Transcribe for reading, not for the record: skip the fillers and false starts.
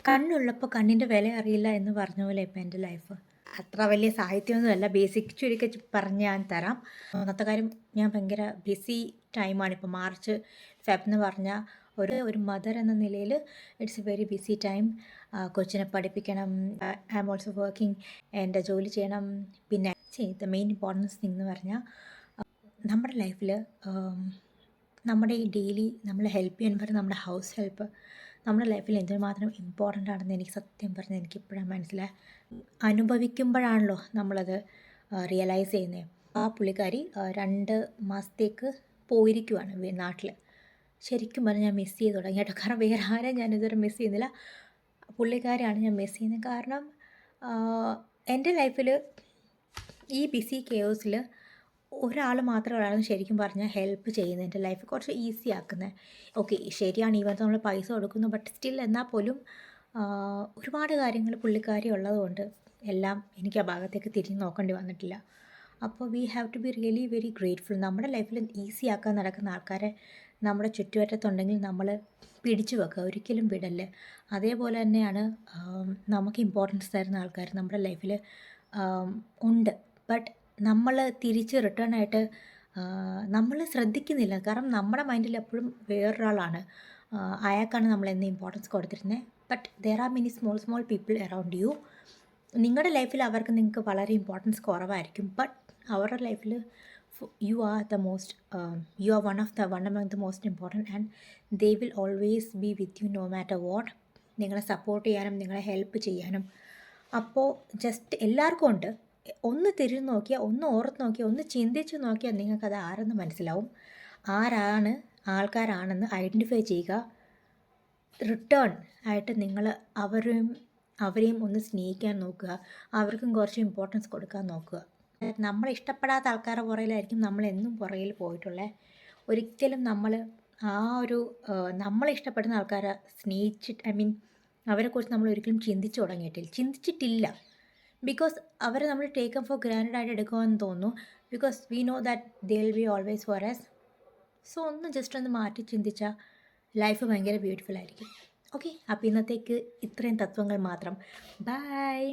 കണ്ണുള്ളപ്പോൾ കണ്ണിൻ്റെ വില അറിയില്ല എന്ന് പറഞ്ഞ പോലെ ഇപ്പം എൻ്റെ ലൈഫ്. അത്ര വലിയ സാഹിത്യമൊന്നുമല്ല, ബേസിക് ചുരുക്കി പറഞ്ഞ് ഞാൻ തരാം. ഒന്നാമത്തെ കാര്യം, ഞാൻ ഭയങ്കര ബിസി ടൈമാണ് ഇപ്പോൾ. മാർച്ച് ഫെബ് എന്ന് പറഞ്ഞാൽ ഒരു മദർ എന്ന നിലയിൽ it's A very busy time. കൊച്ചിനെ പഠിപ്പിക്കണം, ഐ ആം ഓൾസോ വർക്കിംഗ്, എൻ്റെ ജോലി ചെയ്യണം. പിന്നെ ദ മെയിൻ ഇമ്പോർട്ടൻസ് തിങ് എന്ന് പറഞ്ഞാൽ നമ്മുടെ ലൈഫിൽ നമ്മുടെ ഈ ഡെയിലി നമ്മളെ ഹെൽപ്പ് ചെയ്യാൻ പറ്റുന്ന നമ്മുടെ ഹൗസ് ഹെൽപ്പ് നമ്മുടെ ലൈഫിൽ എന്തുമാത്രം ഇമ്പോർട്ടൻ്റ് ആണെന്ന് എനിക്ക് സത്യം പറഞ്ഞാൽ എനിക്കിപ്പോഴാണ് മനസ്സിലായി. അനുഭവിക്കുമ്പോഴാണല്ലോ നമ്മളത് റിയലൈസ് ചെയ്യുന്നത്. ആ പുള്ളിക്കാരി 2 മാസത്തേക്ക് പോയിരിക്കുവാണ് നാട്ടിൽ. ശരിക്കും പറഞ്ഞാൽ ഞാൻ മിസ് ചെയ്ത് തുടങ്ങി കേട്ടോ. കാരണം വേറെ ആരെയും ഞാൻ ഇതുവരെ മിസ് ചെയ്യുന്നില്ല, പുള്ളിക്കാരിയാണ് ഞാൻ മിസ് ചെയ്യുന്നത്. കാരണം എൻ്റെ ലൈഫിൽ ഈ ബിസി കെയോസിൽ ഒരാൾ മാത്രമാണ് ശരിക്കും പറഞ്ഞാൽ ഹെൽപ്പ് ചെയ്യുന്നത്, എൻ്റെ ലൈഫ് കുറച്ച് ഈസി ആക്കുന്നത്. ഓക്കെ, ശരിയാണ്, ഈവൻ നമ്മൾ പൈസ കൊടുക്കുന്നു, ബട്ട് സ്റ്റിൽ എന്നാൽ പോലും ഒരുപാട് കാര്യങ്ങൾ പുള്ളിക്കാരി ഉള്ളതുകൊണ്ട് എല്ലാം എനിക്ക് ആ ഭാഗത്തേക്ക് തിരിഞ്ഞ് നോക്കേണ്ടി വന്നിട്ടില്ല. അപ്പോൾ we have to be really very grateful. നമ്മുടെ ലൈഫിൽ ഈസി ആക്കാൻ നടക്കുന്ന ആൾക്കാരെ നമ്മുടെ ചുറ്റുവട്ടത്തുണ്ടെങ്കിൽ നമ്മൾ പിടിച്ചു വെക്കുക, ഒരിക്കലും വിടല്ലേ. അതേപോലെ തന്നെയാണ് നമുക്ക് ഇമ്പോർട്ടൻസ് തരുന്ന ആൾക്കാർ നമ്മുടെ ലൈഫിൽ ഉണ്ട്. ബട്ട് നമ്മൾ തിരിച്ച് റിട്ടേൺ ആയിട്ട് നമ്മൾ ശ്രദ്ധിക്കുന്നില്ല. കാരണം നമ്മുടെ മൈൻഡിൽ എപ്പോഴും വേറൊരാളാണ്, അയാൾക്കാണ് നമ്മൾ എന്ന് ഇമ്പോർട്ടൻസ് കൊടുത്തിരുന്നത്. But there are many small people around U. നിങ്ങളുടെ ലൈഫിൽ നിങ്ങൾക്ക് വളരെ ഇമ്പോർട്ടൻസ് കുറവായിരിക്കും, ബട്ട് അവരുടെ ലൈഫിൽ you are the most, you are one among the most important, and they will always be with you no matter what. നിങ്ങളെ support ചെയ്യാനും നിങ്ങളെ ഹെൽപ്പ് ചെയ്യാനും. അപ്പോൾ ജസ്റ്റ് എല്ലാവർക്കും ഉണ്ട്. ഒന്ന് തിരിഞ്ഞ് നോക്കിയാൽ, ഒന്ന് ഓർത്ത് നോക്കിയാൽ, ഒന്ന് ചിന്തിച്ച് നോക്കിയാൽ നിങ്ങൾക്കത് ആരെന്ന് മനസ്സിലാവും. ആരാണ് ആൾക്കാരാണെന്ന് ഐഡൻറ്റിഫൈ ചെയ്യുക. റിട്ടേൺ ആയിട്ട് നിങ്ങൾ അവരെയും ഒന്ന് സ്നേഹിക്കാൻ നോക്കുക, അവർക്കും കുറച്ച് ഇമ്പോർട്ടൻസ് കൊടുക്കാൻ നോക്കുക. നമ്മളെ ഇഷ്ടപ്പെടാത്ത ആൾക്കാരുടെ പുറകിലായിരിക്കും നമ്മളെന്നും പുറകിൽ പോയിട്ടുള്ളത്. ഒരിക്കലും നമ്മൾ ആ ഒരു നമ്മളെ ഇഷ്ടപ്പെടുന്ന ആൾക്കാരെ അവരെക്കുറിച്ച് നമ്മൾ ഒരിക്കലും ചിന്തിച്ചിട്ടില്ല. ബിക്കോസ് അവരെ നമ്മൾ ടേക്കൺ ഫോർ ഗ്രാൻഡഡ് ആയിട്ട് എടുക്കുമെന്ന് തോന്നുന്നു. Because we know that they will be always for us. So just ഒന്ന് മാറ്റി ചിന്തിച്ചാൽ ലൈഫ് ഭയങ്കര ബ്യൂട്ടിഫുൾ ആയിരിക്കും. ഓക്കെ, അപ്പോൾ ഇന്നത്തേക്ക് ഇത്രയും തത്വങ്ങൾ മാത്രം. ബൈ.